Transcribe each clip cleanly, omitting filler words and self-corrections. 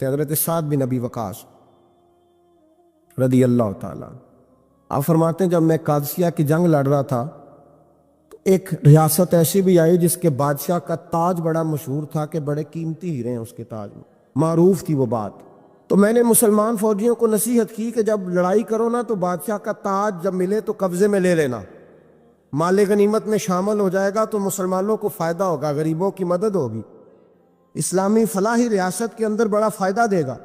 تھے حضرت سعد بن ابی وقاص رضی اللہ تعالیٰ۔ آپ فرماتے ہیں جب میں قادسیہ کی جنگ لڑ رہا تھا تو ایک ریاست ایسی بھی آئی جس کے بادشاہ کا تاج بڑا مشہور تھا کہ بڑے قیمتی ہیرے ہیں اس کے تاج میں، معروف تھی وہ بات۔ تو میں نے مسلمان فوجیوں کو نصیحت کی کہ جب لڑائی کرو نا تو بادشاہ کا تاج جب ملے تو قبضے میں لے لینا، مال غنیمت میں شامل ہو جائے گا تو مسلمانوں کو فائدہ ہوگا، غریبوں کی مدد ہوگی، اسلامی فلاحی ریاست کے اندر بڑا فائدہ دے گا۔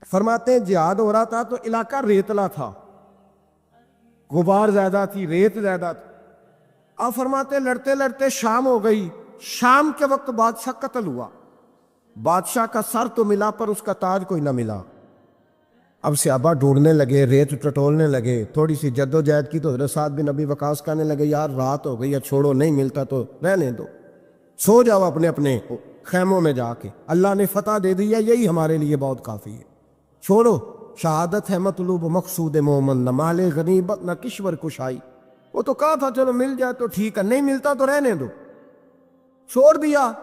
فرماتے ہیں جہاد ہو رہا تھا تو علاقہ ریتلا تھا، غبار زیادہ تھی، ریت زیادہ تھی۔ آپ فرماتے ہیں لڑتے لڑتے شام ہو گئی، شام کے وقت بادشاہ قتل ہوا، بادشاہ کا سر تو ملا پر اس کا تاج کوئی نہ ملا۔ اب صحابہ ڈھونڈنے لگے، ریت ٹٹولنے لگے، تھوڑی سی جد و جہد کی تو حضرت سعد بن ابی وقاص کہنے لگے یار رات ہو گئی ہے، چھوڑو، نہیں ملتا تو رہنے دو، سو جاؤ اپنے اپنے خیموں میں جا کے، اللہ نے فتح دے دی ہے، یہی ہمارے لیے بہت کافی ہے، چھوڑو، شہادت ہے مطلوب مقصود مومن، نہ مال غنیمت نہ کشور کشائی۔ وہ تو کہا تھا چلو مل جائے تو ٹھیک ہے، نہیں ملتا تو رہنے دو، چھوڑ دیا۔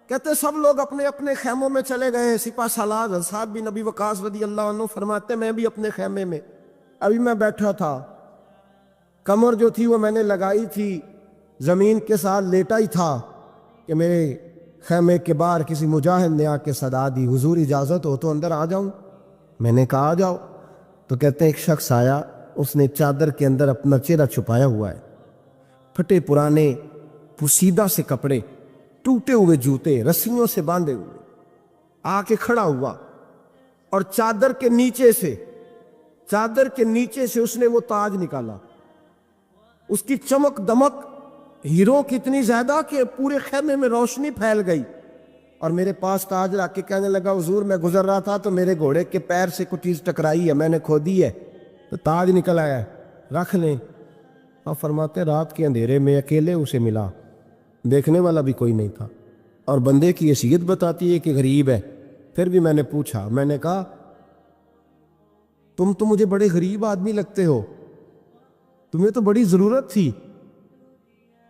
کہتے سب لوگ اپنے اپنے خیموں میں چلے گئے، سپہ سالار سعد بن ابی وقاص رضی اللہ عنہ فرماتے میں بھی اپنے خیمے میں، ابھی میں بیٹھا تھا، کمر جو تھی وہ میں نے لگائی تھی، زمین کے ساتھ لیٹا ہی تھا کہ میرے خیمے کے باہر کسی مجاہد نے آ کے صدا دی حضور اجازت ہو تو اندر آ جاؤں؟ میں نے کہا آ جاؤ۔ تو کہتے ہیں ایک شخص آیا، اس نے چادر کے اندر اپنا چہرہ چھپایا ہوا ہے، پھٹے پرانے پوسیدہ سے کپڑے، ٹوٹے ہوئے جوتے، رسیوں سے باندھے ہوئے، آ کے کھڑا ہوا اور چادر کے نیچے سے اس نے وہ تاج نکالا، اس کی چمک دمک ہیروں کی اتنی زیادہ کہ پورے خیمے میں روشنی پھیل گئی، اور میرے پاس تاج رکھ کے کہنے لگا حضور میں گزر رہا تھا تو میرے گھوڑے کے پیر سے کچھ چیز ٹکرائی ہے، میں نے کھودی ہے تو تاج نکل آیا ہے، رکھ لیں۔ اور فرماتے رات کے اندھیرے میں اکیلے اسے ملا، دیکھنے والا بھی کوئی نہیں تھا، اور بندے کی حیثیت بتاتی ہے کہ غریب ہے۔ پھر بھی میں نے پوچھا، میں نے کہا تم تو مجھے بڑے غریب آدمی لگتے ہو، تمہیں تو بڑی ضرورت تھی،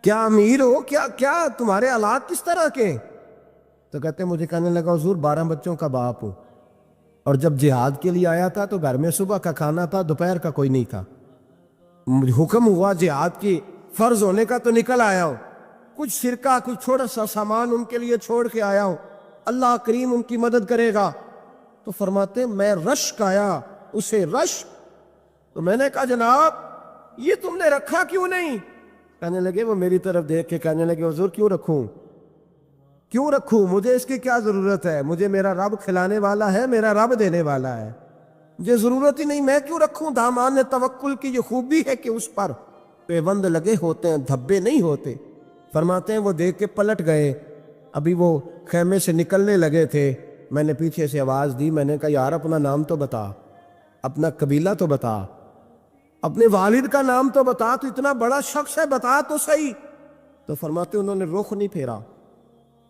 کیا امیر ہو؟ کیا تمہارے حالات کس طرح کے؟ تو کہتے مجھے کہنے لگا حضور 12 بچوں کا باپ ہوں، اور جب جہاد کے لیے آیا تھا تو گھر میں صبح کا کھانا تھا، دوپہر کا کوئی نہیں تھا، حکم ہوا جہاد کی فرض ہونے کا تو نکل آیا ہوں، کچھ سرکہ کچھ چھوٹا سا سامان ان کے لیے چھوڑ کے آیا ہوں، اللہ کریم ان کی مدد کرے گا۔ تو فرماتے میں رشک آیا اسے، رشک۔ تو میں نے کہا جناب یہ تم نے رکھا کیوں نہیں؟ کہنے لگے وہ میری طرف دیکھ کے کہنے لگے حضور کیوں رکھوں، مجھے اس کی کیا ضرورت ہے، مجھے میرا رب کھلانے والا ہے، میرا رب دینے والا ہے، مجھے ضرورت ہی نہیں، میں کیوں رکھوں؟ دامان توکل کی یہ خوبی ہے کہ اس پر پیوند لگے ہوتے ہیں، دھبے نہیں ہوتے۔ فرماتے ہیں وہ دیکھ کے پلٹ گئے، ابھی وہ خیمے سے نکلنے لگے تھے، میں نے پیچھے سے آواز دی، میں نے کہا یار اپنا نام تو بتا، اپنا قبیلہ تو بتا، اپنے والد کا نام تو بتا، تو اتنا بڑا شخص ہے بتا تو صحیح۔ تو فرماتے انہوں نے رخ نہیں پھیرا،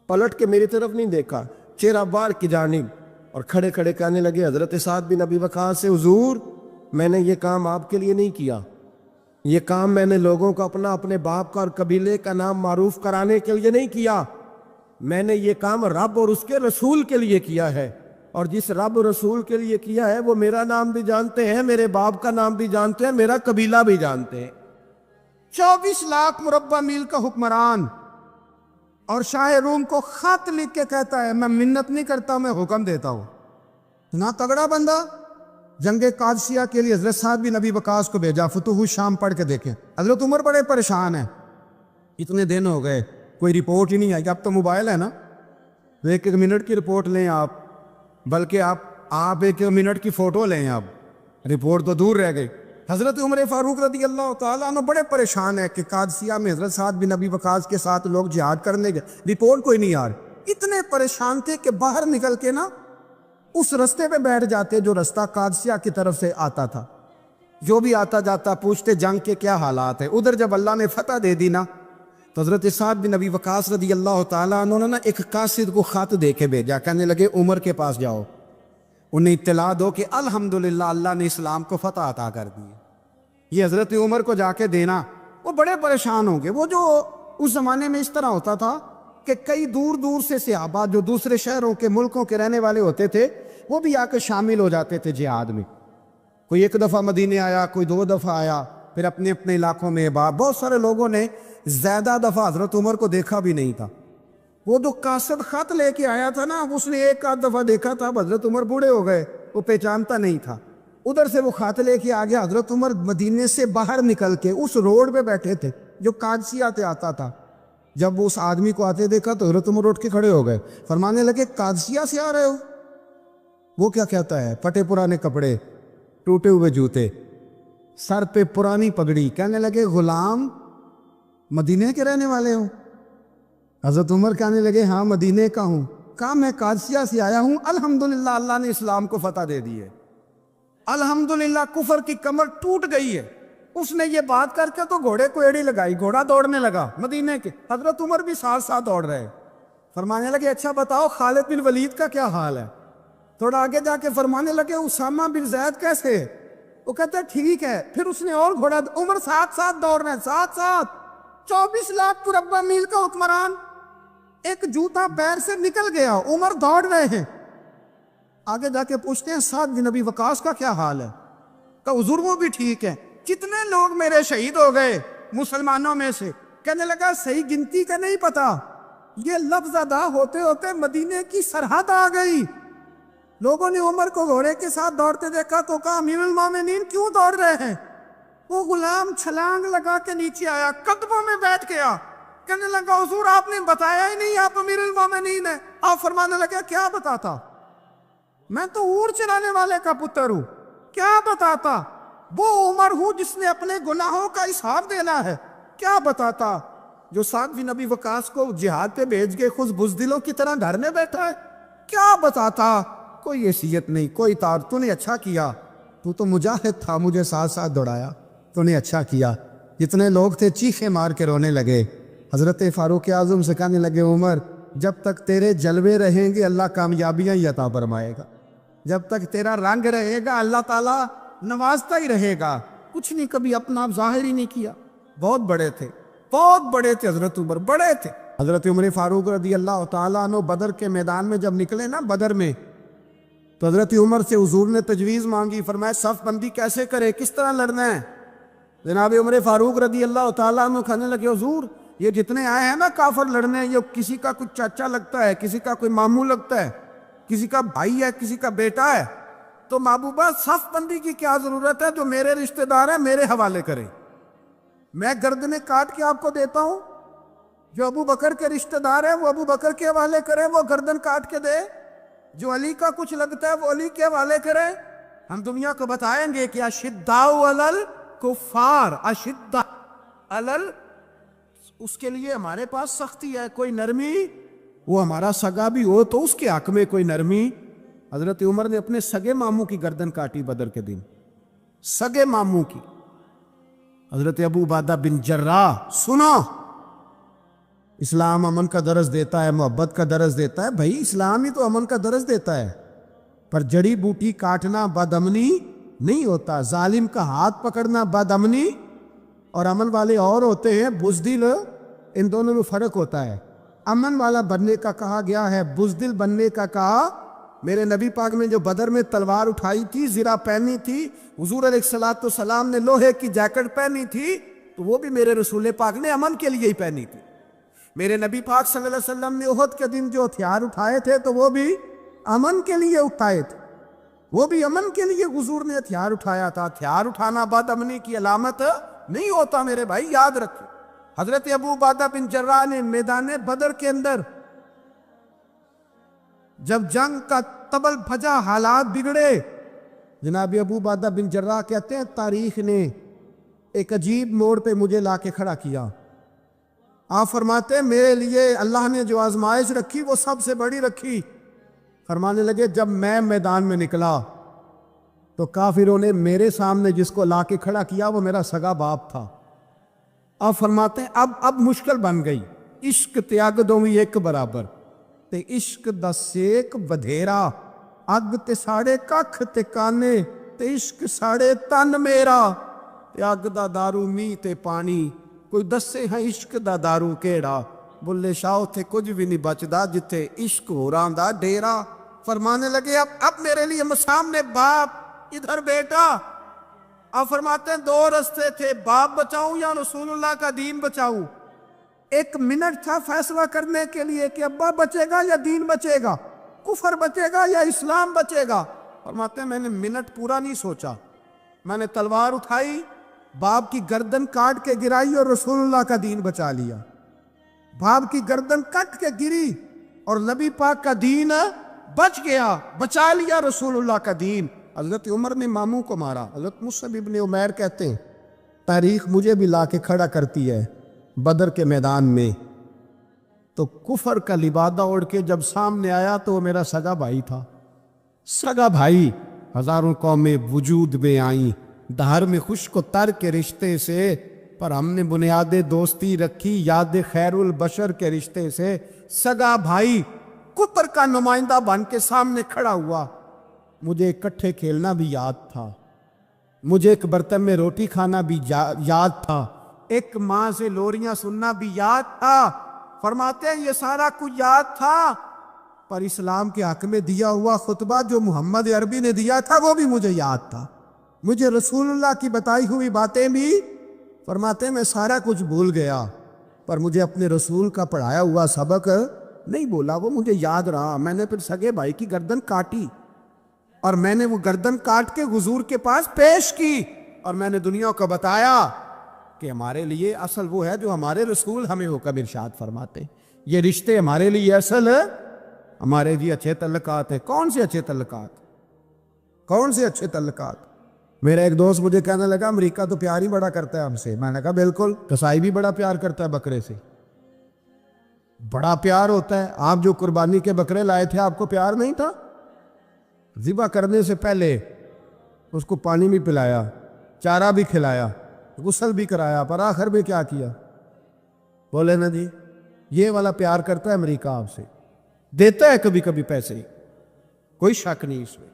پلٹ کے میری طرف نہیں دیکھا، چہرہ باہر کی جانب، اور کھڑے کھڑے کہنے لگے حضرت سعد بن ابی وقاص سے حضور میں نے یہ کام آپ کے لیے نہیں کیا، یہ کام میں نے لوگوں کو اپنے باپ کا اور قبیلے کا نام معروف کرانے کے لیے نہیں کیا، میں نے یہ کام رب اور اس کے رسول کے لیے کیا ہے، اور جس رب رسول کے لیے کیا ہے وہ میرا نام بھی جانتے ہیں، میرے باپ کا نام بھی جانتے ہیں، میرا قبیلہ بھی جانتے ہیں۔ 24 لاکھ مربع میل کا حکمران، اور شاہ روم کو خط لکھ کے کہتا ہے میں منت نہیں کرتا، میں حکم دیتا ہوں۔ اتنا تگڑا بندہ، جنگ قادسیہ کے لیے حضرت سعد بن ابی وقاص کو بھیجا، فتوح شام پڑھ کے دیکھیں۔ حضرت عمر بڑے پریشان ہیں، اتنے دن ہو گئے کوئی رپورٹ ہی نہیں آئی، اب تو موبائل ہے نا، ایک منٹ کی رپورٹ لیں آپ، بلکہ آپ ایک منٹ کی فوٹو لیں، آپ رپورٹ تو دور رہ گئی۔ حضرت عمر فاروق رضی اللہ تعالیٰ عنہ بڑے پریشان ہیں کہ قادسیہ میں حضرت سعد بن ابی وقاص کے ساتھ لوگ جہاد کرنے گئے، رپورٹ کوئی نہیں آ رہی، اتنے پریشان تھے کہ باہر نکل کے نا اس رستے پہ بیٹھ جاتے جو رستہ قادسیہ کی طرف سے آتا تھا، جو بھی آتا جاتا پوچھتے جنگ کے کیا حالات ہیں۔ ادھر جب اللہ نے فتح دے دی نا تو حضرت سعد بن ابی وقاص رضی اللہ تعالیٰ عنہ نے ایک قاصد کو خط دے کے بھیجا، کہنے لگے عمر کے پاس جاؤ، انہیں اطلاع دو کہ الحمدللہ اللہ نے اسلام کو فتح عطا کر دی ہے۔ یہ حضرت عمر کو جا کے دینا، وہ بڑے پریشان ہوں گے۔ وہ جو اس زمانے میں اس طرح ہوتا تھا کہ کئی دور دور سے صحابہ جو دوسرے شہروں کے ملکوں کے رہنے والے ہوتے تھے وہ بھی آ کے شامل ہو جاتے تھے جہاد میں. کوئی ایک دفعہ مدینے آیا, کوئی 2 دفعہ آیا, پھر اپنے اپنے علاقوں میں. بہت سارے لوگوں نے زیادہ دفعہ حضرت عمر کو دیکھا بھی نہیں تھا. وہ جو قاصد خط لے کے آیا تھا نا, اس نے ایک آدھ دفعہ دیکھا تھا, حضرت عمر بوڑھے ہو گئے, وہ پہچانتا نہیں تھا. ادھر سے وہ خط لے کے آ گیا. حضرت عمر مدینے سے باہر نکل کے اس روڈ پہ بیٹھے تھے جو قادسیہ سے آتا تھا. جب وہ اس آدمی کو آتے دیکھا تو حضرت عمر اٹھ کے کھڑے ہو گئے, فرمانے لگے قادسیہ سے آ رہے ہو؟ وہ کیا کہتا ہے؟ پھٹے پرانے کپڑے, ٹوٹے ہوئے جوتے, سر پہ پرانی پگڑی. کہنے لگے غلام مدینے کے رہنے والے ہو؟ حضرت عمر کہنے لگے ہاں مدینے کا ہوں. کہا میں قادسیہ سے آیا ہوں, الحمدللہ اللہ نے اسلام کو فتح دے دی ہے, الحمدللہ کفر کی کمر ٹوٹ گئی ہے. اس نے یہ بات کر کے تو گھوڑے کو ایڑی لگائی, گھوڑا دوڑنے لگا مدینے کے. حضرت عمر بھی ساتھ ساتھ دوڑ رہے. فرمانے لگے اچھا بتاؤ خالد بن ولید کا کیا حال ہے؟ تھوڑا آگے جا کے فرمانے لگے اسامہ بن زید کیسے؟ وہ کہتے ہیں ٹھیک ہے. پھر اس نے اور گھوڑا, عمر ساتھ ساتھ دوڑ رہے ہیں, ساتھ ساتھ. 24 لاکھ مربع میل کا حکمران, ایک جوتا پیر سے نکل گیا, عمر دوڑ رہے ہیں. آگے جا کے پوچھتے ہیں سعد بن ابی وقاص کا کیا حال ہے؟ کہ حضور وہ بھی ٹھیک ہے. کتنے لوگ میرے شہید ہو گئے مسلمانوں میں سے؟ کہنے لگا صحیح گنتی کا نہیں پتا, یہ لفظ ادا ہوتے ہوتے مدینے کی سرحد آ گئی. لوگوں نے عمر کو گھوڑے کے ساتھ دوڑتے دیکھا تو کہا امیر المومنین کیوں دوڑ رہے ہیں؟ وہ غلام چھلانگ لگا کے نیچے آیا, قدموں میں بیٹھ گیا. کہنے لگا حضور آپ نے بتایا ہی نہیں آپ امیر المومنین ہیں. آپ فرمانے لگے کیا بتاتا؟ میں تو اونٹ چلانے والے کا پتر ہوں, کیا بتاتا؟ وہ عمر ہوں جس نے اپنے گناہوں کا حساب دینا ہے, کیا بتاتا؟ جو سعد بن ابی وقاص کو جہاد پہ بھیج کے خود بزدلوں کی طرح گھر میں بیٹھا ہے, کیا بتاتا؟ کوئی حیثیت نہیں, کوئی تار. تو نے اچھا کیا, تو مجاہد تھا, مجھے ساتھ ساتھ دوڑایا, تو نے اچھا کیا. جتنے لوگ تھے چیخے مار کے رونے لگے. حضرت فاروق اعظم سے کہنے لگے عمر جب تک تیرے جلوے رہیں گے اللہ کامیابیاں ہی عطا فرمائے گا, جب تک تیرا رنگ رہے گا اللہ تعالیٰ نوازتا ہی رہے گا. کچھ نہیں کبھی اپنا آپ ظاہر ہی نہیں کیا. بہت بڑے تھے, بہت بڑے تھے حضرت عمر, بڑے تھے. حضرت عمر فاروق رضی اللہ تعالیٰ عنہ بدر کے میدان میں جب نکلے نا بدر میں, تو حضرت عمر سے حضور نے تجویز مانگی. فرمایا صف بندی کیسے کرے, کس طرح لڑنا ہے؟ جناب عمر فاروق رضی اللہ تعالیٰ عنہ کہنے لگے حضور یہ جتنے آئے ہیں نا کافر لڑنے, یہ کسی کا کوئی چاچا لگتا ہے, کسی کا کوئی ماموں لگتا ہے, کسی کا بھائی ہے, کسی کا بیٹا ہے. تو محبوبہ صف بندی کی کیا ضرورت ہے؟ جو میرے رشتہ دار ہیں میرے حوالے کرے, میں گردنیں کاٹ کے آپ کو دیتا ہوں. جو ابو بکر کے رشتہ دار ہیں وہ ابو بکر کے حوالے کرے, وہ گردن کاٹ کے دے. جو علی کا کچھ لگتا ہے وہ علی کے حوالے کرے. ہم دنیا کو بتائیں گے کہ اشداء علی الکفار, اشداء علی, اس کے لیے ہمارے پاس سختی ہے, کوئی نرمی. وہ ہمارا سگا بھی ہو تو اس کے حق میں کوئی نرمی. حضرت عمر نے اپنے سگے ماموں کی گردن کاٹی بدر کے دن, سگے ماموں کی. حضرت ابو عبیدہ بن جراح, سنو اسلام امن کا درس دیتا ہے, محبت کا درس دیتا ہے. بھائی اسلام ہی تو امن کا درس دیتا ہے, پر جڑی بوٹی کاٹنا بدامنی نہیں ہوتا. ظالم کا ہاتھ پکڑنا بدامنی, اور امن والے اور ہوتے ہیں بزدل. ان دونوں میں فرق ہوتا ہے. امن والا بننے کا کہا گیا ہے, بزدل بننے کا کہا. میرے نبی پاک نے جو بدر میں تلوار اٹھائی تھی, زرہ پہنی تھی, حضور علیہ السلام نے لوہے کی جیکٹ پہنی تھی, تو وہ بھی میرے رسول پاک نے امن کے لیے ہی پہنی تھی. میرے نبی پاک صلی اللہ علیہ وسلم نے احد کے دن جو ہتھیار اٹھائے تھے تو وہ بھی امن کے لیے اٹھائے تھے, وہ بھی امن کے لیے حضور نے ہتھیار اٹھایا تھا. ہتھیار اٹھانا بد امنی کی علامت نہیں ہوتا میرے بھائی, یاد رکھیں. حضرت ابو عبیدہ بن جراح نے میدان بدر کے اندر جب جنگ کا تبل بھجا, حالات بگڑے, جناب ابو عبیدہ بن جراح کہتے ہیں تاریخ نے ایک عجیب موڑ پہ مجھے لا کے کھڑا کیا. آپ فرماتے ہیں میرے لیے اللہ نے جو آزمائش رکھی وہ سب سے بڑی رکھی. فرمانے لگے جب میں میدان میں نکلا تو کافروں نے میرے سامنے جس کو لا کے کھڑا کیا وہ میرا سگا باپ تھا. آپ فرماتے ہیں اب مشکل بن گئی. عشق تیاگ دوویں ایک برابر, تے عشق دا سیک بدھیرا, اگ تے ساڑے ککھ تے کانے, تے عشق ساڑے تن میرا, تے اگ دا دارو می تے پانی, کوئی دسے ہے عشق دا دارو کیڑا. بلے شاہ تھے کچھ بھی نہیں بچدا جتھے عشق ہو رہا دا ڈیرا. فرمانے لگے اب میرے لیے سامنے باپ ادھر بیٹا. اب فرماتے ہیں دو رستے تھے, باپ بچاؤں یا رسول اللہ کا دین بچاؤں. ایک منٹ تھا فیصلہ کرنے کے لیے کہ ابا بچے گا یا دین بچے گا, کفر بچے گا یا اسلام بچے گا. فرماتے ہیں میں نے منٹ پورا نہیں سوچا, میں نے تلوار اٹھائی, باپ کی گردن کاٹ کے گرائی اور رسول اللہ کا دین بچا لیا. باپ کی گردن کٹ کے گری اور نبی پاک کا دین بچ گیا, بچا لیا رسول اللہ کا دین. حضرت عمر نے ماموں کو مارا. حضرت مصعب ابن عمیر کہتے ہیں تاریخ مجھے بھی لا کے کھڑا کرتی ہے بدر کے میدان میں, تو کفر کا لبادہ اوڑھ کے جب سامنے آیا تو وہ میرا سگا بھائی تھا. سگا بھائی, ہزاروں قومیں وجود میں آئیں دھار میں خشک و تر کے رشتے سے, پر ہم نے بنیاد دوستی رکھی یاد خیر البشر کے رشتے سے. سگا بھائی کفر کا نمائندہ بن کے سامنے کھڑا ہوا. مجھے اکٹھے کھیلنا بھی یاد تھا, مجھے ایک برتن میں روٹی کھانا بھی یاد تھا, ایک ماں سے لوریاں سننا بھی یاد تھا. فرماتے ہیں یہ سارا کچھ یاد تھا, پر اسلام کے حق میں دیا ہوا خطبہ جو محمد عربی نے دیا تھا وہ بھی مجھے یاد تھا. مجھے رسول اللہ کی بتائی ہوئی باتیں بھی, فرماتے ہیں میں سارا کچھ بھول گیا, پر مجھے اپنے رسول کا پڑھایا ہوا سبق نہیں بولا, وہ مجھے یاد رہا. میں نے پھر سگے بھائی کی گردن کاٹی اور میں نے وہ گردن کاٹ کے حضور کے پاس پیش کی, اور میں نے دنیا کو بتایا کہ ہمارے لیے اصل وہ ہے جو ہمارے رسول ہمیں حکم ارشاد فرماتے. یہ رشتے ہمارے لیے اصل ہمارے لیے اچھے تعلقات ہیں. کون سے اچھے تعلقات, کون سے اچھے تعلقات؟ میرا ایک دوست مجھے کہنے لگا امریکہ تو پیار ہی بڑا کرتا ہے ہم سے. میں نے کہا بالکل, قصائی بھی بڑا پیار کرتا ہے بکرے سے, بڑا پیار ہوتا ہے. آپ جو قربانی کے بکرے لائے تھے آپ کو پیار نہیں تھا؟ ذبح کرنے سے پہلے اس کو پانی بھی پلایا, چارہ بھی کھلایا, غسل بھی کرایا, پر آخر میں کیا کیا؟ بولے نا جی, یہ والا پیار کرتا ہے امریکہ آپ سے. دیتا ہے کبھی کبھی پیسے, کوئی شک نہیں اس میں.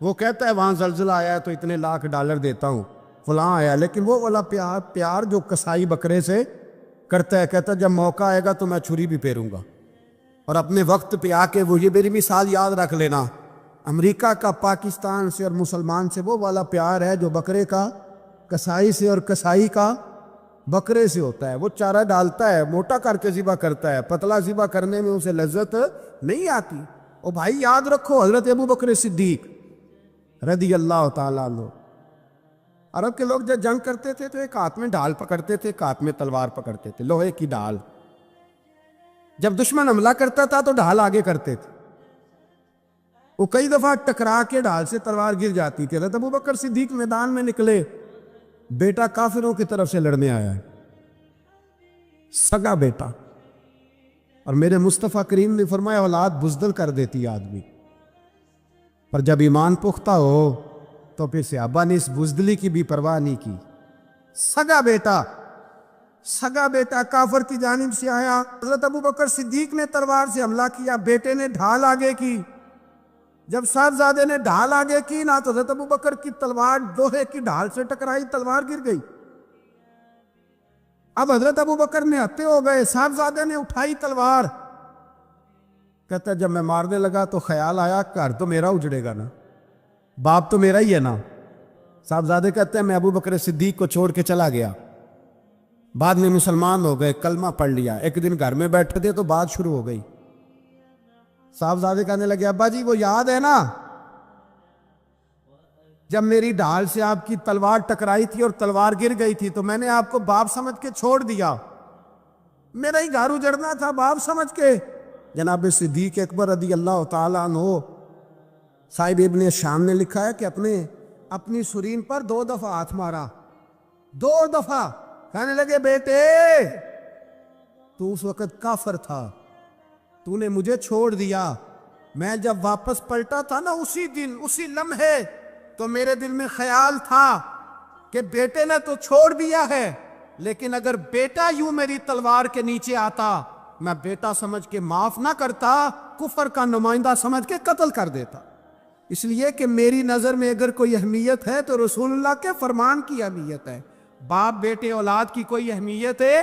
وہ کہتا ہے وہاں زلزلہ آیا ہے تو اتنے لاکھ ڈالر دیتا ہوں, فلاں آیا, لیکن وہ والا پیار جو قصائی بکرے سے کرتا ہے, کہتا ہے جب موقع آئے گا تو میں چھری بھی پھیروں گا. اور اپنے وقت پہ آ کے وہ یہ میری مثال یاد رکھ لینا, امریکہ کا پاکستان سے اور مسلمان سے وہ والا پیار ہے جو بکرے کا قصائی سے اور قصائی کا بکرے سے ہوتا ہے. وہ چارہ ڈالتا ہے, موٹا کر کے ذبح کرتا ہے, پتلا ذبح کرنے میں اسے لذت نہیں آتی. او بھائی یاد رکھو حضرت ابو بکر صدیق رضی اللہ تعالیٰ عنہ, عرب کے لوگ جب جنگ کرتے تھے تو ایک ہاتھ میں ڈھال پکڑتے تھے, ایک ہاتھ میں تلوار پکڑتے تھے, لوہے کی ڈھال. جب دشمن حملہ کرتا تھا تو ڈھال آگے کرتے تھے. وہ کئی دفعہ ٹکرا کے ڈھال سے تلوار گر جاتی تھی. حضرت ابو بکر صدیق میدان میں نکلے, بیٹا کافروں کی طرف سے لڑنے آیا ہے, سگا بیٹا. اور میرے مصطفیٰ کریم نے فرمایا اولاد بزدل کر دیتی آدمی, پر جب ایمان پختہ ہو تو پھر صحابہ نے اس بزدلی کی بھی پرواہ نہیں کی. سگا بیٹا کافر کی جانب سے آیا. حضرت ابو بکر صدیق نے تلوار سے حملہ کیا, بیٹے نے ڈھال آگے کی. جب صاحبزادے نے ڈھال آگے کی نا تو حضرت ابو بکر کی تلوار لوہے کی ڈھال سے ٹکرائی, تلوار گر گئی. اب حضرت ابو بکر نے ہتے ہو گئے, صاحبزادے نے اٹھائی تلوار. کہتا ہے جب میں مارنے لگا تو خیال آیا گھر تو میرا اجڑے گا نا, باپ تو میرا ہی ہے نا. صاحبزادے کہتے ہیں میں ابو بکر صدیق کو چھوڑ کے چلا گیا. بعد میں مسلمان ہو گئے, کلمہ پڑھ لیا. ایک دن گھر میں بیٹھے تھے تو بات شروع ہو گئی. صاحبزادے کہنے لگے ابا جی وہ یاد ہے نا جب میری ڈھال سے آپ کی تلوار ٹکرائی تھی اور تلوار گر گئی تھی تو میں نے آپ کو باپ سمجھ کے چھوڑ دیا, میرا ہی گھر اجڑنا تھا باپ سمجھ کے. جناب صدیق اکبر رضی اللہ تعالیٰ عنہ صاحب ابن شام نے لکھا ہے کہ اپنی سرین پر 2 دفعہ ہاتھ مارا, 2 دفعہ. کہنے لگے بیٹے تو اس وقت کافر تھا, تو نے مجھے چھوڑ دیا. میں جب واپس پلٹا تھا نا اسی دن اسی لمحے تو میرے دل میں خیال تھا کہ بیٹے نے تو چھوڑ دیا ہے, لیکن اگر بیٹا یوں میری تلوار کے نیچے آتا میں بیٹا سمجھ کے معاف نہ کرتا, کفر کا نمائندہ سمجھ کے قتل کر دیتا. اس لیے کہ میری نظر میں اگر کوئی اہمیت ہے تو رسول اللہ کے فرمان کی اہمیت ہے. باپ بیٹے اولاد کی کوئی اہمیت ہے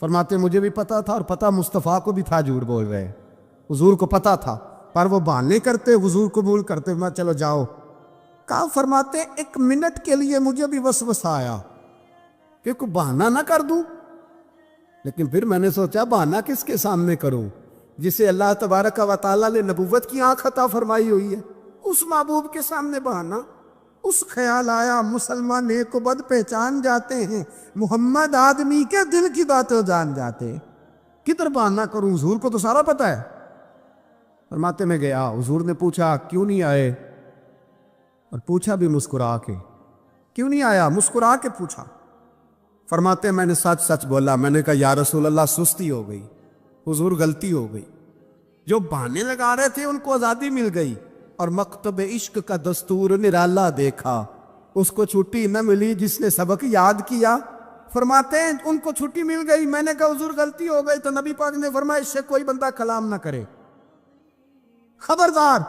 فرماتے مجھے بھی پتا تھا اور پتا مصطفیٰ کو بھی تھا جھوٹ بول رہے ہیں، حضور کو پتا تھا، پر وہ بہانے کرتے، حضور قبول کرتے، میں چلو جاؤ۔ کہا فرماتے ایک منٹ کے لیے مجھے بھی وسوسہ آیا کہ کوئی بہانہ نہ کر دوں، لیکن پھر میں نے سوچا بہانہ کس کے سامنے کروں جسے اللہ تبارک و تعالیٰ نے نبوت کی آنکھ عطا فرمائی ہوئی ہے، اس محبوب کے سامنے بہانہ۔ اس خیال آیا مسلمان نیک و بد پہچان جاتے ہیں، محمد آدمی کے دل کی باتیں جان جاتے ہیں، کدھر بہانہ کروں، حضور کو تو سارا پتہ ہے۔ فرماتے میں گیا، حضور نے پوچھا کیوں نہیں آئے، اور پوچھا بھی مسکرا کے، کیوں نہیں آیا، مسکرا کے پوچھا۔ فرماتے میں نے سچ سچ بولا، میں نے کہا یا رسول اللہ سستی ہو گئی، حضور غلطی ہو گئی، جو بہانے لگا رہے تھے ان کو آزادی مل گئی، اور مکتب عشق کا دستور نرالا دیکھا، اس کو چھٹی نہ ملی جس نے سبق یاد کیا۔ فرماتے ہیں ان کو چھٹی مل گئی، میں نے کہا حضور غلطی ہو گئی، تو نبی پاک نے فرمایا اس سے کوئی بندہ کلام نہ کرے، خبردار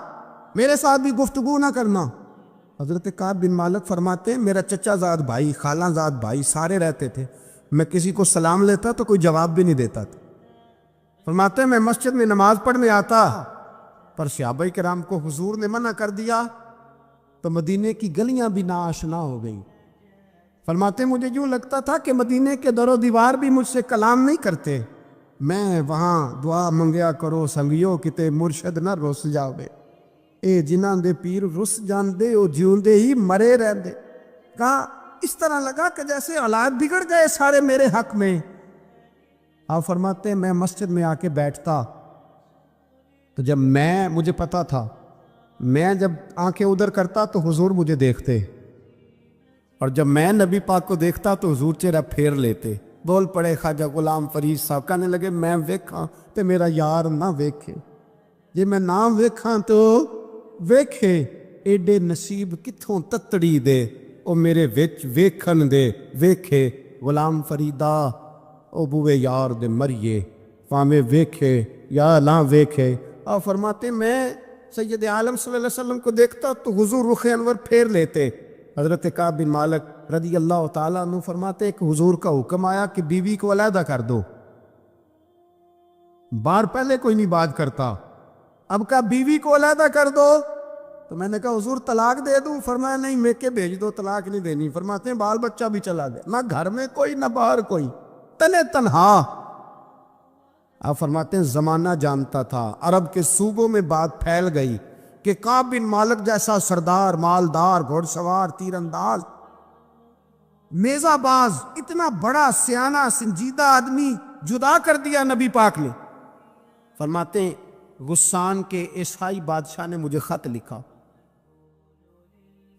میرے ساتھ بھی گفتگو نہ کرنا۔ حضرت کعب بن مالک فرماتے ہیں میرا چچا زاد بھائی، خالہ زاد بھائی سارے رہتے تھے، میں کسی کو سلام لیتا تو کوئی جواب بھی نہیں دیتا تھا۔ فرماتے ہیں میں مسجد میں نماز پڑھنے آتا، پر صحابہ کرام کو حضور نے منع کر دیا تو مدینے کی گلیاں بھی ناآشنا ہو گئیں۔ فرماتے ہیں مجھے یوں لگتا تھا کہ مدینے کے در و دیوار بھی مجھ سے کلام نہیں کرتے، میں وہاں دعا منگیا کرو سنگیو کتے مرشد نہ رس جاوے، اے جنہاں دے پیر رس جاندے او جیوندے ہی مرے رہندے۔ کہا اس طرح لگا کہ جیسے اولاد بگڑ گئے سارے میرے حق میں۔ آپ فرماتے ہیں میں مسجد میں آ کے بیٹھتا تو جب مجھے پتا تھا میں جب آنکھیں ادھر کرتا تو حضور مجھے دیکھتے، اور جب میں نبی پاک کو دیکھتا تو حضور چہرہ پھیر لیتے۔ بول پڑے خواجہ غلام فرید صاحب، کہنے لگے میں ویکھاں تے میرا یار نہ ویکھے، جے میں نہ ویکھاں تو ویکھے، ایڈے نصیب کتھوں تتڑی دے او میرے وچ ویکھن دے، ویکھے غلام فریدا او بوے یار دے مریے، پاویں ویکھے یا نہ ویکھے۔ اور فرماتے میں سید عالم صلی اللہ علیہ وسلم کو دیکھتا تو حضور رخ انور پھیر لیتے۔ حضرت کعب بن مالک رضی اللہ تعالیٰ عنہ فرماتے کہ حضور کا حکم آیا کہ بیوی کو علیحدہ کر دو، بار پہلے کوئی نہیں بات کرتا، اب کہا بیوی کو علیحدہ کر دو، تو میں نے کہا حضور طلاق دے دوں؟ فرمایا نہیں میکے بھیج دو، طلاق نہیں دینی۔ فرماتے ہیں بال بچہ بھی چلا گیا، نہ گھر میں کوئی نہ باہر کوئی، تنے تنہا۔ آپ فرماتے ہیں زمانہ جانتا تھا، عرب کے صوبوں میں بات پھیل گئی کہ کعب بن مالک جیسا سردار، مالدار، گھوڑ سوار، تیر انداز، میزہ باز، اتنا بڑا سیانہ سنجیدہ آدمی جدا کر دیا نبی پاک نے۔ فرماتے ہیں غسان کے عیسائی بادشاہ نے مجھے خط لکھا۔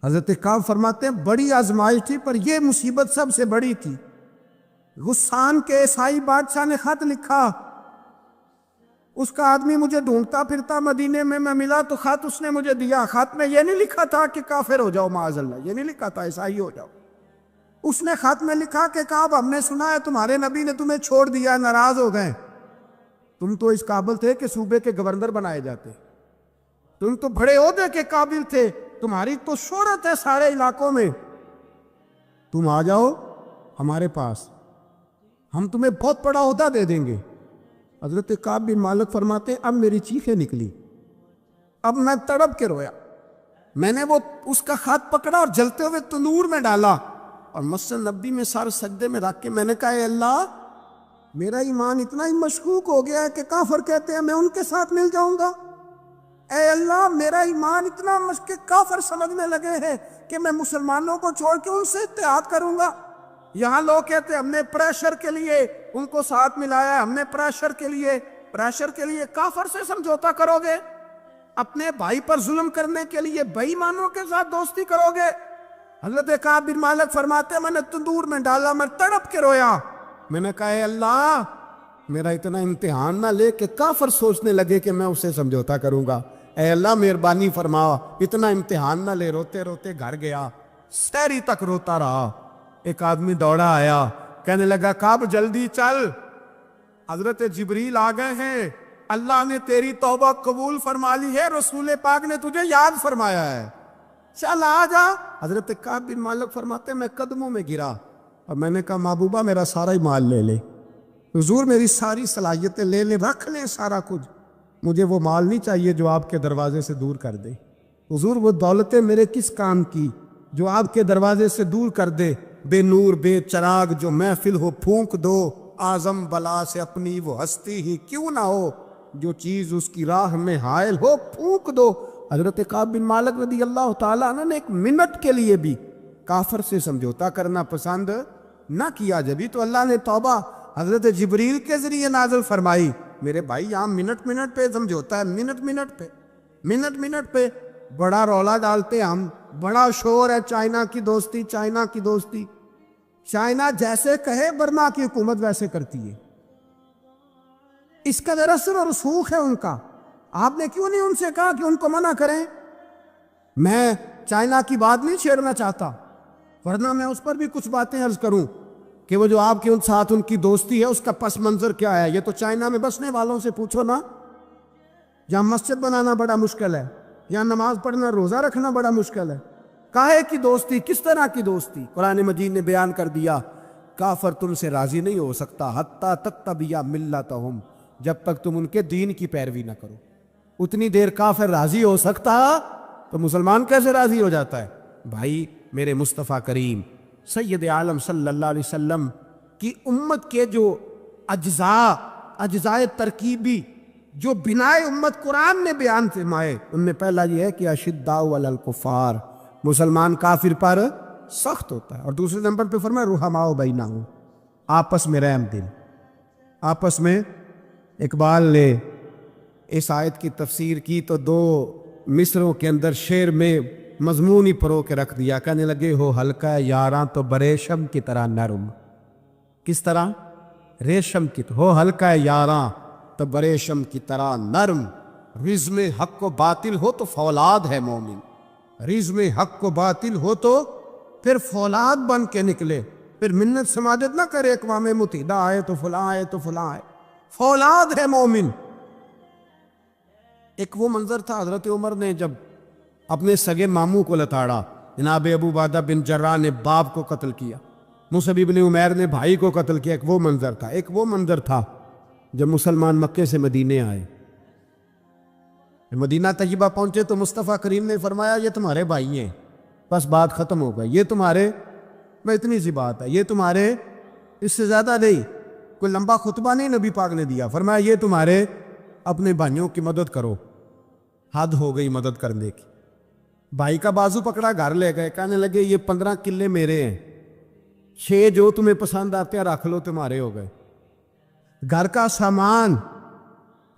حضرت کعب فرماتے ہیں بڑی آزمائش تھی، پر یہ مصیبت سب سے بڑی تھی۔ غسان کے عیسائی بادشاہ نے خط لکھا، اس کا آدمی مجھے ڈھونڈتا پھرتا مدینے میں ملا تو خط اس نے مجھے دیا۔ خط میں یہ نہیں لکھا تھا کہ کافر ہو جاؤ معاذ اللہ، یہ نہیں لکھا تھا عیسائی ہو جاؤ۔ اس نے خط میں لکھا کہ کعب ہم نے سنا ہے تمہارے نبی نے تمہیں چھوڑ دیا، ناراض ہو گئے، تم تو اس قابل تھے کہ صوبے کے گورنر بنائے جاتے، تم تو بڑے عہدے کے قابل تھے، تمہاری تو شہرت ہے سارے علاقوں میں، تم آ جاؤ ہمارے پاس، ہم تمہیں بہت بڑا عہدہ دے دیں گے۔ حضرت کعب بن مالک فرماتے اب میری چیخیں نکلی، اب میں تڑپ کے رویا، میں نے وہ اس کا خط پکڑا اور جلتے ہوئے تنور میں ڈالا اور مسجد نبی میں سارے سجدے میں رکھ کے میں نے کہا اے اللہ میرا ایمان اتنا ہی مشکوک ہو گیا ہے کہ کافر کہتے ہیں میں ان کے ساتھ مل جاؤں گا، اے اللہ میرا ایمان اتنا مشکوک کافر سمجھنے لگے ہیں کہ میں مسلمانوں کو چھوڑ کے ان سے اتحاد کروں گا۔ یہاں لوگ کہتے ہیں ہم نے پریشر کے لیے ان کو ساتھ ملایا، ہم نے پریشر کے لیے کافر سے سمجھوتا کرو گے، اپنے بھائی پر ظلم کرنے کے لیے بے ایمانوں کے ساتھ دوستی کرو گے۔ حضرت کعب بن مالک فرماتے ہیں میں نے تندور میں ڈالا، میں تڑپ کے رویا، میں نے کہا اے اللہ میرا اتنا امتحان نہ لے کہ کافر سوچنے لگے کہ میں اسے سمجھوتا کروں گا، اے اللہ مہربانی فرما اتنا امتحان نہ لے۔ روتے روتے گھر گیا، سحری تک روتا رہا۔ ایک آدمی دوڑا آیا، کہنے لگا کعب جلدی چل، حضرت جبریل آ گئے ہیں، اللہ نے تیری توبہ قبول فرما لی ہے، رسول پاک نے تجھے یاد فرمایا ہے، چل آ جا۔ حضرت کعب بن مالک فرماتے میں قدموں میں گرا اور میں نے کہا محبوبہ میرا سارا ہی مال لے لے، حضور میری ساری صلاحیتیں لے لیں، رکھ لیں سارا کچھ، مجھے وہ مال نہیں چاہیے جو آپ کے دروازے سے دور کر دے۔ حضور وہ دولتیں میرے کس کام کی جو آپ کے دروازے سے دور کر دے؟ بے نور بے چراغ جو محفل ہو پھونک دو، اعظم بلا سے اپنی وہ ہستی ہی کیوں نہ ہو، جو چیز اس کی راہ میں حائل ہو پھونک دو۔ حضرت کعب بن مالک رضی اللہ تعالیٰ عنہ نے ایک منٹ کے لیے بھی کافر سے سمجھوتا کرنا پسند نہ کیا، جبھی تو اللہ نے توبہ حضرت جبریل کے ذریعے نازل فرمائی۔ میرے بھائی یہاں منٹ پہ سمجھوتا ہے، منٹ پہ بڑا رولا ڈالتے ہم، بڑا شور ہے چائنا کی دوستی، چائنا کی دوستی۔ چائنا جیسے کہے برما کی حکومت ویسے کرتی ہے، اس کا اثر اور رسوخ ہے ان کا۔ آپ نے کیوں نہیں ان سے کہا کہ ان کو منع کریں؟ میں چائنا کی بات نہیں چھیڑنا چاہتا، ورنہ میں اس پر بھی کچھ باتیں عرض کروں کہ وہ جو آپ کے ان ساتھ ان کی دوستی ہے اس کا پس منظر کیا ہے۔ یہ تو چائنا میں بسنے والوں سے پوچھو نا، جہاں مسجد بنانا بڑا مشکل ہے، یہاں نماز پڑھنا روزہ رکھنا بڑا مشکل ہے، کاہے کی دوستی، کس طرح کی دوستی؟ قرآن مجید نے بیان کر دیا، کافر تم سے راضی نہیں ہو سکتا حتیٰ تتبع ملتہم، جب تک تم ان کے دین کی پیروی نہ کرو۔ اتنی دیر کافر راضی ہو سکتا تو مسلمان کیسے راضی ہو جاتا ہے؟ بھائی میرے مصطفیٰ کریم سید عالم صلی اللہ علیہ وسلم کی امت کے جو اجزاء ترکیبی جو بنائے امت قرآن نے بیان فرمائے، ان میں پہلا یہ ہے کہ اشداء علی الکفار، مسلمان کافر پر سخت ہوتا ہے، اور دوسرے نمبر پہ فرمایا رحماء بینہم، آپس میں رحم دل، آپس میں۔ اقبال نے اس آیت کی تفسیر کی تو دو مصروں کے اندر شعر میں مضمون ہی پرو کے رکھ دیا، کہنے لگے ہو ہلکا یاراں تو بریشم کی طرح نرم۔ کس طرح؟ ریشم کی طرح، ہو ہلکا یاراں تو بریشم کی طرح نرم، رزم حق و باطل ہو تو فولاد ہے مومن، رزم حق و باطل ہو تو پھر فولاد بن کے نکلے، پھر منت سماجت نہ کرے اقوام متحدہ آئے تو فلاں آئے تو فلاں آئے، فولاد ہے مومن۔ ایک وہ منظر تھا حضرت عمر نے جب اپنے سگے ماموں کو لتاڑا، جناب ابو عبیدہ بن جراح نے باپ کو قتل کیا، مصعب بن عمیر نے بھائی کو قتل کیا، ایک وہ منظر تھا۔ ایک وہ منظر تھا جب مسلمان مکے سے مدینے آئے، مدینہ طیبہ پہنچے تو مصطفیٰ کریم نے فرمایا یہ تمہارے بھائی ہیں، بس بات ختم ہو گئی، یہ تمہارے، میں اتنی سی بات ہے، یہ تمہارے، اس سے زیادہ نہیں، کوئی لمبا خطبہ نہیں نبی پاک نے دیا، فرمایا یہ تمہارے، اپنے بھائیوں کی مدد کرو۔ حد ہو گئی مدد کرنے کی، بھائی کا بازو پکڑا، گھر لے گئے، کہنے لگے یہ 15 کلے میرے ہیں، 6 جو تمہیں پسند آتے ہیں رکھ لو، تمہارے ہو گئے۔ گھر کا سامان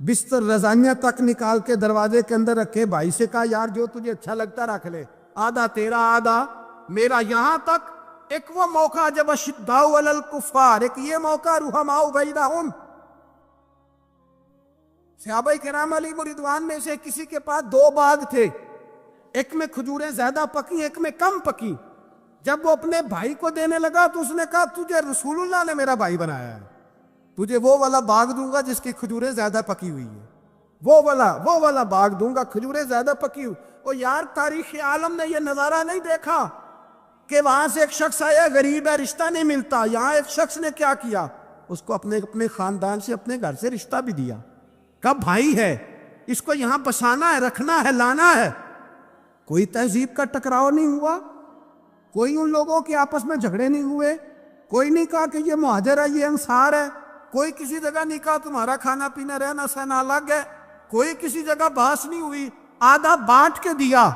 بستر رضائیاں تک نکال کے دروازے کے اندر رکھے، بھائی سے کہا یار جو تجھے اچھا لگتا رکھ لے، آدھا تیرا آدھا میرا۔ یہاں تک ایک وہ موقع جب اشداء علی الکفار، ایک یہ موقع رحماء بینہم، صحابہ کرام علیہم رضوان میں سے کسی کے پاس 2 باغ تھے، ایک میں کھجوریں زیادہ پکی، ایک میں کم پکی۔ جب وہ اپنے بھائی کو دینے لگا تو اس نے کہا تجھے رسول اللہ نے میرا بھائی بنایا ہے، تجھے وہ والا باغ دوں گا جس کی کھجوریں زیادہ پکی ہوئی ہیں، وہ والا باغ دوں گا، کھجوریں زیادہ پکی ہوئی۔ اور یار تاریخ عالم نے یہ نظارہ نہیں دیکھا کہ وہاں سے ایک شخص آیا غریب ہے رشتہ نہیں ملتا، یہاں ایک شخص نے کیا کیا، اس کو اپنے خاندان سے اپنے گھر سے رشتہ بھی دیا، کہا بھائی ہے، اس کو یہاں بسانا ہے، رکھنا ہے، لانا ہے۔ کوئی تہذیب کا ٹکراؤ نہیں ہوا، کوئی ان لوگوں کے آپس میں جھگڑے نہیں ہوئے، کوئی نہیں کہا کہ یہ مہاجر ہے یہ انصار ہے، کوئی کسی جگہ نہیں کہا تمہارا کھانا پینا رہنا سہنا الگ ہے، کوئی کسی جگہ بحث نہیں ہوئی، آدھا بانٹ کے دیا۔